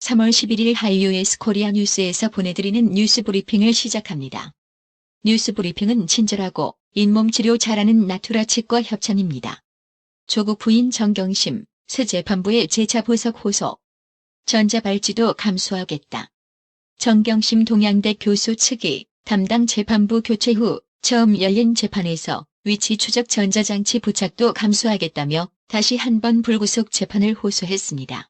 3월 11일 하이유에스 코리아 뉴스에서 보내드리는 뉴스 브리핑을 시작합니다. 뉴스 브리핑은 친절하고 잇몸 치료 잘하는 나투라 치과 협찬입니다. 조국 부인 정경심, 새 재판부의 재차 보석 호소. 전자발찌도 감수하겠다. 정경심 동양대 교수 측이 담당 재판부 교체 후 처음 열린 재판에서 위치 추적 전자장치 부착도 감수하겠다며 다시 한 번 불구속 재판을 호소했습니다.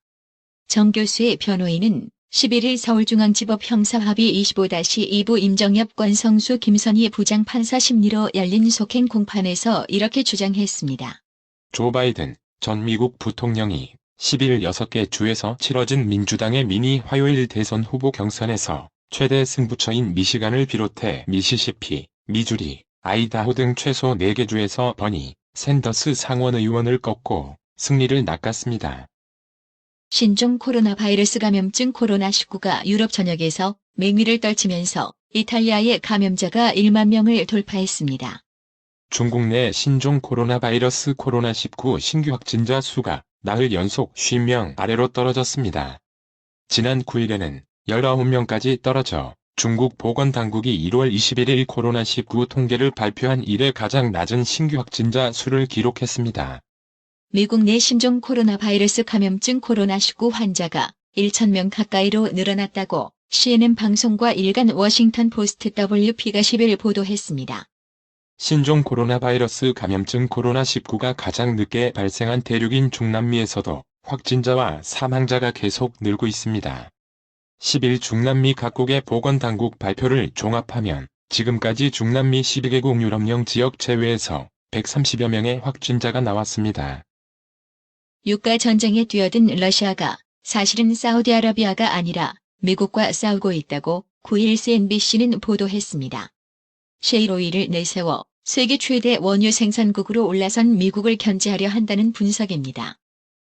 정 교수의 변호인은 11일 서울중앙지법 형사합의 25-2부 임정엽 권성수 김선희 부장판사 심리로 열린 속행 공판에서 이렇게 주장했습니다. 조 바이든 전 미국 부통령이 10일 6개 주에서 치러진 민주당의 미니 화요일 대선 후보 경선에서 최대 승부처인 미시간을 비롯해 미시시피, 미주리, 아이다호 등 최소 4개 주에서 버니 샌더스 상원 의원을 꺾고 승리를 낚았습니다. 신종 코로나 바이러스 감염증 코로나19가 유럽 전역에서 맹위를 떨치면서 이탈리아의 감염자가 1만 명을 돌파했습니다. 중국 내 신종 코로나 바이러스 코로나19 신규 확진자 수가 나흘 연속 50명 아래로 떨어졌습니다. 지난 9일에는 19명까지 떨어져 중국 보건당국이 1월 21일 코로나19 통계를 발표한 이래 가장 낮은 신규 확진자 수를 기록했습니다. 미국 내 신종 코로나 바이러스 감염증 코로나19 환자가 1,000명 가까이로 늘어났다고 CNN 방송과 일간 워싱턴 포스트 WP가 10일 보도했습니다. 신종 코로나 바이러스 감염증 코로나19가 가장 늦게 발생한 대륙인 중남미에서도 확진자와 사망자가 계속 늘고 있습니다. 10일 중남미 각국의 보건당국 발표를 종합하면 지금까지 중남미 12개국 유럽령 지역 제외에서 130여 명의 확진자가 나왔습니다. 유가 전쟁에 뛰어든 러시아가 사실은 사우디아라비아가 아니라 미국과 싸우고 있다고 9일 CNBC는 보도했습니다. 셰일 오일을 내세워 세계 최대 원유 생산국으로 올라선 미국을 견제하려 한다는 분석입니다.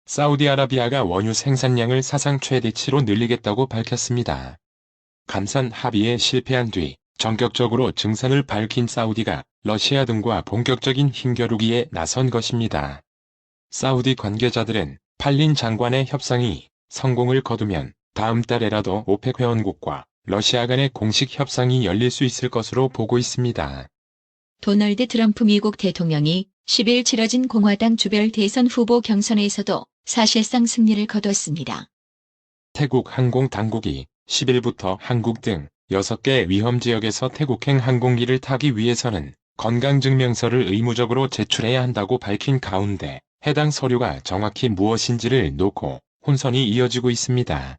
사우디아라비아가 원유 생산량을 사상 최대치로 늘리겠다고 밝혔습니다. 감산 합의에 실패한 뒤 전격적으로 증산을 밝힌 사우디가 러시아 등과 본격적인 힘겨루기에 나선 것입니다. 사우디 관계자들은 팔린 장관의 협상이 성공을 거두면 다음 달에라도 오펙 회원국과 러시아 간의 공식 협상이 열릴 수 있을 것으로 보고 있습니다. 도널드 트럼프 미국 대통령이 10일 치러진 공화당 주별 대선 후보 경선에서도 사실상 승리를 거뒀습니다. 태국 항공 당국이 10일부터 한국 등 6개 위험 지역에서 태국행 항공기를 타기 위해서는 건강증명서를 의무적으로 제출해야 한다고 밝힌 가운데 해당 서류가 정확히 무엇인지를 놓고 혼선이 이어지고 있습니다.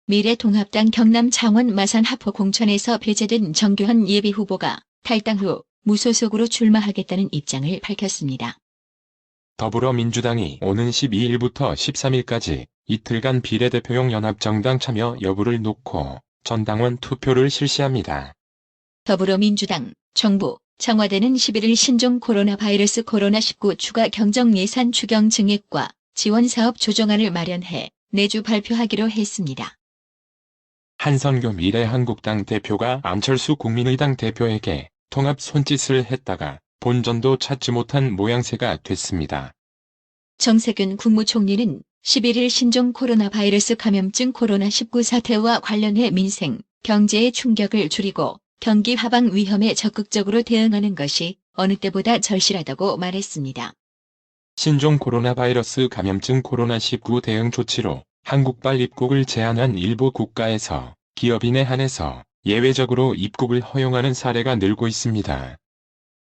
미래통합당 경남 창원 마산 하포 공천에서 배제된 정교한 예비후보가 탈당 후 무소속으로 출마하겠다는 입장을 밝혔습니다. 더불어민주당이 오는 12일부터 13일까지 이틀간 비례대표용 연합정당 참여 여부를 놓고 전당원 투표를 실시합니다. 더불어민주당, 정부, 청와대는 11일 신종 코로나 바이러스 코로나19 추가 경정 예산 추경 증액과 지원 사업 조정안을 마련해 내주 발표하기로 했습니다. 한선교 미래한국당 대표가 안철수 국민의당 대표에게 통합 손짓을 했다가 본전도 찾지 못한 모양새가 됐습니다. 정세균 국무총리는 11일 신종 코로나 바이러스 감염증 코로나19 사태와 관련해 민생, 경제의 충격을 줄이고 경기 하방 위험에 적극적으로 대응하는 것이 어느 때보다 절실하다고 말했습니다. 신종 코로나 바이러스 감염증 코로나19 대응 조치로 한국발 입국을 제한한 일부 국가에서 기업인에 한해서 예외적으로 입국을 허용하는 사례가 늘고 있습니다.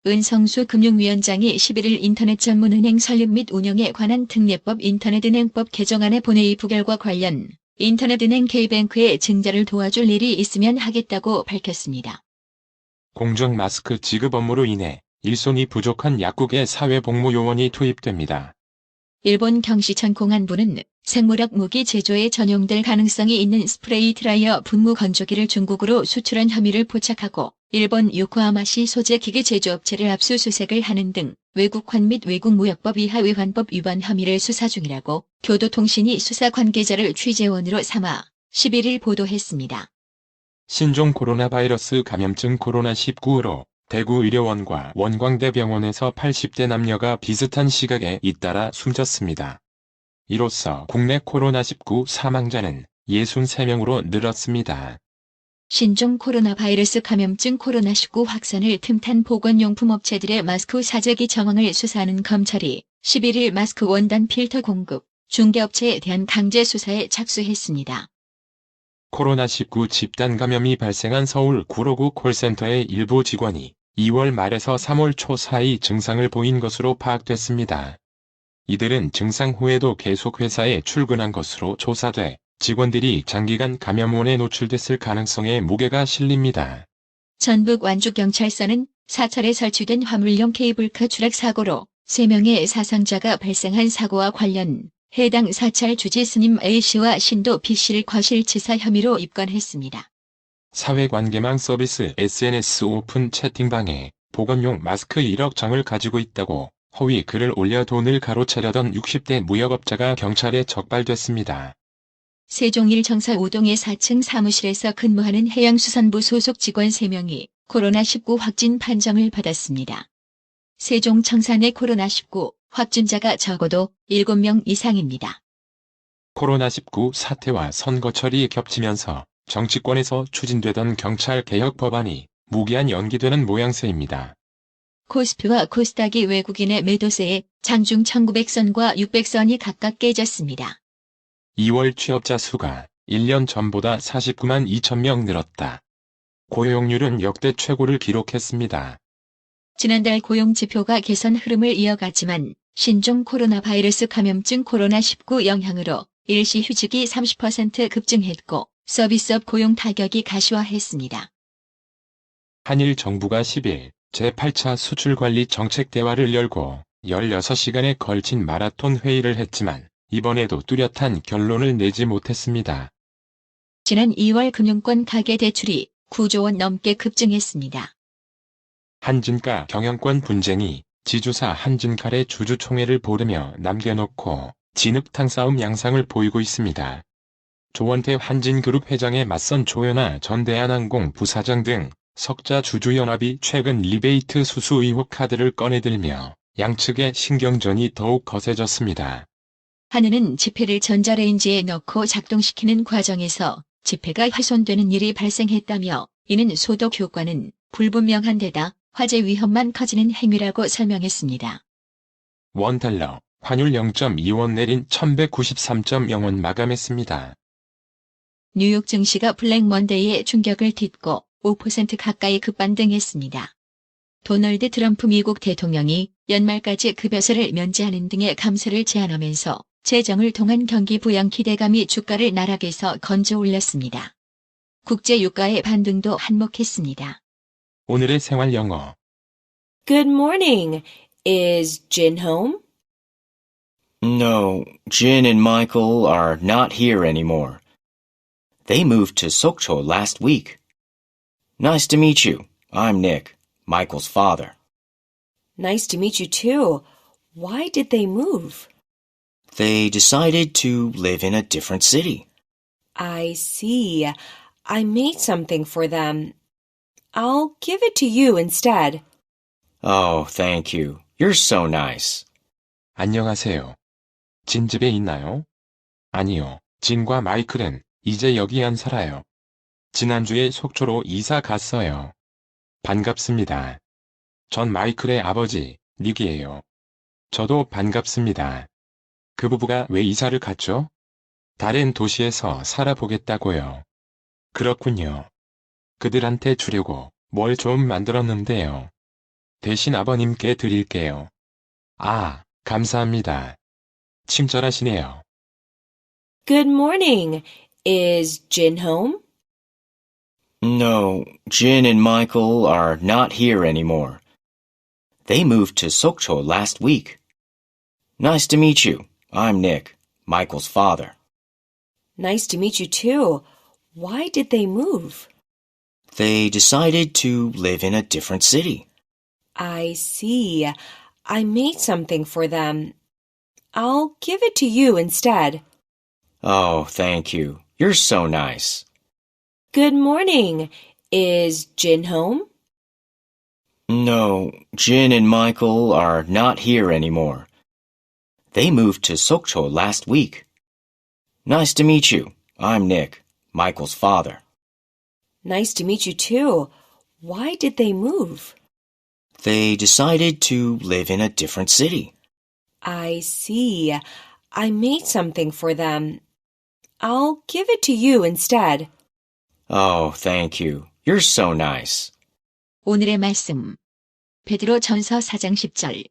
은성수 금융위원장이 11일 인터넷 전문은행 설립 및 운영에 관한 특례법 인터넷은행법 개정안의 본회의 부결과 관련 인터넷은행 K뱅크의 증자를 도와줄 일이 있으면 하겠다고 밝혔습니다. 공정 마스크 지급 업무로 인해 일손이 부족한 약국에 사회복무요원이 투입됩니다. 일본 경시천 공안부는 생물학 무기 제조에 전용될 가능성이 있는 스프레이 드라이어 분무 건조기를 중국으로 수출한 혐의를 포착하고 일본 요코하마시 소재 기계 제조업체를 압수수색을 하는 등 외국환 및 외국무역법 이하 외환법 위반 혐의를 수사 중이라고 교도통신이 수사 관계자를 취재원으로 삼아 11일 보도했습니다. 신종 코로나 바이러스 감염증 코로나19로 대구의료원과 원광대병원에서 80대 남녀가 비슷한 시각에 잇따라 숨졌습니다. 이로써 국내 코로나19 사망자는 63명으로 늘었습니다. 신종 코로나 바이러스 감염증 코로나19 확산을 틈탄 보건용품 업체들의 마스크 사재기 정황을 수사하는 검찰이 11일 마스크 원단 필터 공급, 중개업체에 대한 강제 수사에 착수했습니다. 코로나19 집단 감염이 발생한 서울 구로구 콜센터의 일부 직원이 2월 말에서 3월 초 사이 증상을 보인 것으로 파악됐습니다. 이들은 증상 후에도 계속 회사에 출근한 것으로 조사돼 직원들이 장기간 감염원에 노출됐을 가능성에 무게가 실립니다. 전북 완주경찰서는 사찰에 설치된 화물용 케이블카 추락 사고로 3명의 사상자가 발생한 사고와 관련 해당 사찰 주지 스님 A씨와 신도 B씨를 과실치사 혐의로 입건했습니다. 사회관계망 서비스 SNS 오픈 채팅방에 보건용 마스크 1억 장을 가지고 있다고 허위 글을 올려 돈을 가로채려던 60대 무역업자가 경찰에 적발됐습니다. 세종일 청사 5동의 4층 사무실에서 근무하는 해양수산부 소속 직원 3명이 코로나19 확진 판정을 받았습니다. 세종 청사 내 코로나19 확진자가 적어도 7명 이상입니다. 코로나19 사태와 선거철이 겹치면서 정치권에서 추진되던 경찰 개혁 법안이 무기한 연기되는 모양새입니다. 코스피와 코스닥이 외국인의 매도세에 장중 1900선과 600선이 각각 깨졌습니다. 2월 취업자 수가 1년 전보다 49만 2천 명 늘었다. 고용률은 역대 최고를 기록했습니다. 지난달 고용지표가 개선 흐름을 이어갔지만 신종 코로나 바이러스 감염증 코로나19 영향으로 일시 휴직이 30% 급증했고 서비스업 고용 타격이 가시화했습니다. 한일 정부가 10일 제8차 수출관리 정책 대화를 열고 16시간에 걸친 마라톤 회의를 했지만 이번에도 뚜렷한 결론을 내지 못했습니다. 지난 2월 금융권 가계대출이 9조 원 넘게 급증했습니다. 한진가 경영권 분쟁이 지주사 한진칼의 주주총회를 보르며 남겨놓고 진흙탕 싸움 양상을 보이고 있습니다. 조원태 한진그룹 회장에 맞선 조현아 전 대한항공 부사장 등 석자 주주연합이 최근 리베이트 수수 의혹 카드를 꺼내들며 양측의 신경전이 더욱 거세졌습니다. 한은은 지폐를 전자레인지에 넣고 작동시키는 과정에서 지폐가 훼손되는 일이 발생했다며 이는 소독 효과는 불분명한 데다 화재 위험만 커지는 행위라고 설명했습니다. 원달러, 환율 0.2원 내린 1193.0원 마감했습니다. 뉴욕 증시가 블랙 먼데이의 충격을 딛고 5% 가까이 급반등했습니다. 도널드 트럼프 미국 대통령이 연말까지 급여세를 면제하는 등의 감세를 제안하면서 재정을 통한 경기 부양 기대감이 주가를 나락에서 건져 올렸습니다. 국제 유가의 반등도 한몫했습니다. 오늘의 생활 영어. Good morning. Is Jin home? No, Jin and Michael are not here anymore. They moved to Sokcho last week. Nice to meet you. I'm Nick, Michael's father. Nice to meet you too. Why did they move? They decided to live in a different city. I see. I made something for them. I'll give it to you instead. Oh, thank you. You're so nice. 안녕하세요. 진 집에 있나요? 아니요. 진과 마이클은 이제 여기 안 살아요. 지난주에 속초로 이사 갔어요. 반갑습니다. 전 마이클의 아버지, 닉이에요. 저도 반갑습니다. 그 부부가 왜 이사를 갔죠? 다른 도시에서 살아보겠다고요. 그렇군요. 그들한테 주려고 뭘 좀 만들었는데요. 대신 아버님께 드릴게요. 아, 감사합니다. 친절하시네요. Good morning. Is Jin home? No, Jin and Michael are not here anymore. They moved to Sokcho last week. Nice to meet you. I'm Nick, Michael's father. Nice to meet you too. Why did they move? They decided to live in a different city. I see. I made something for them. I'll give it to you instead. Oh, thank you. You're so nice. Good morning. Is Jin home? No, Jin and Michael are not here anymore. They moved to Sokcho last week. Nice to meet you. I'm Nick, Michael's father. Nice to meet you too. Why did they move? They decided to live in a different city. I see. I made something for them. I'll give it to you instead. Oh, thank you. You're so nice. 오늘의 말씀. 베드로 전서 4장 10절.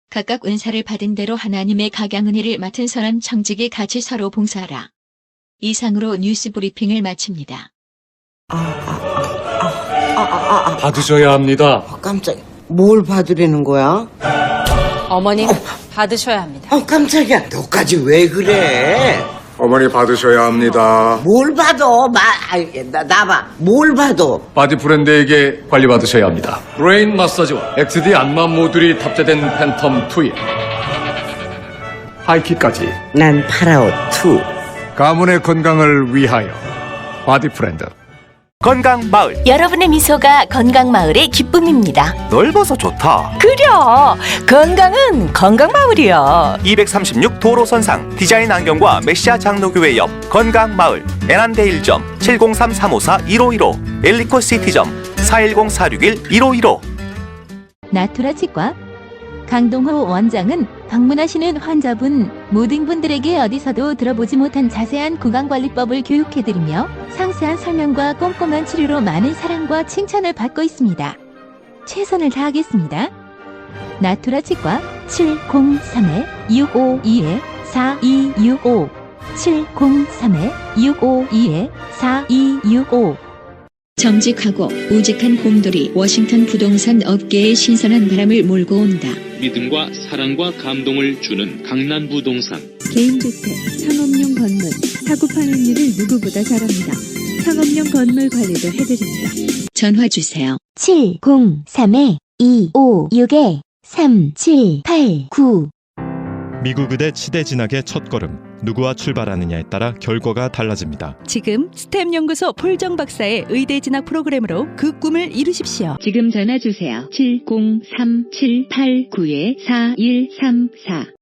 각각 은사를 받은 대로 하나님의 각양은혜를 맡은 선한 청직이 같이 서로 봉사하라. 이상으로 뉴스 브리핑을 마칩니다. 받으셔야 합니다. 깜짝이야. 뭘 받으려는 거야? 어머님, 받으셔야 합니다. 깜짝이야. 너까지 왜 그래? 어머니 받으셔야 합니다. 뭘 받아? 나봐. 뭘 받아? 바디 브랜드에게 관리받으셔야 합니다. 브레인 마사지와 XD 안마 모듈이 탑재된 팬텀 2에 하이킥까지 난 파라오 2. 가문의 건강을 위하여 바디 브랜드. 건강마을. 여러분의 미소가 건강마을의 기쁨입니다. 넓어서 좋다. 그려! 건강은 건강마을이야. 236 도로선상 디자인 안경과 메시아 장로교회 옆 건강마을. 에난데일점 703-354-1515 엘리코시티점 410-461-1515. 나투라 치과 강동호 원장은 방문하시는 환자분 모든 분들에게 어디서도 들어보지 못한 자세한 구강관리법을 교육해드리며 상세한 설명과 꼼꼼한 치료로 많은 사랑과 칭찬을 받고 있습니다. 최선을 다하겠습니다. 나투라 치과 703-652-4265 703-652-4265 정직하고 우직한 곰돌이 워싱턴 부동산 업계에 신선한 바람을 몰고 온다. 믿음과 사랑과 감동을 주는 강남부동산. 개인주택, 상업용 건물, 사고 판매율을 누구보다 잘합니다. 상업용 건물 관리도 해드립니다. 전화 주세요. 703-256-3789 미국 의대 치대 진학의 첫걸음. 누구와 출발하느냐에 따라 결과가 달라집니다. 지금 스템 연구소 폴정 박사의 의대 진학 프로그램으로 그 꿈을 이루십시오. 지금 전화 주세요. 703-789-4134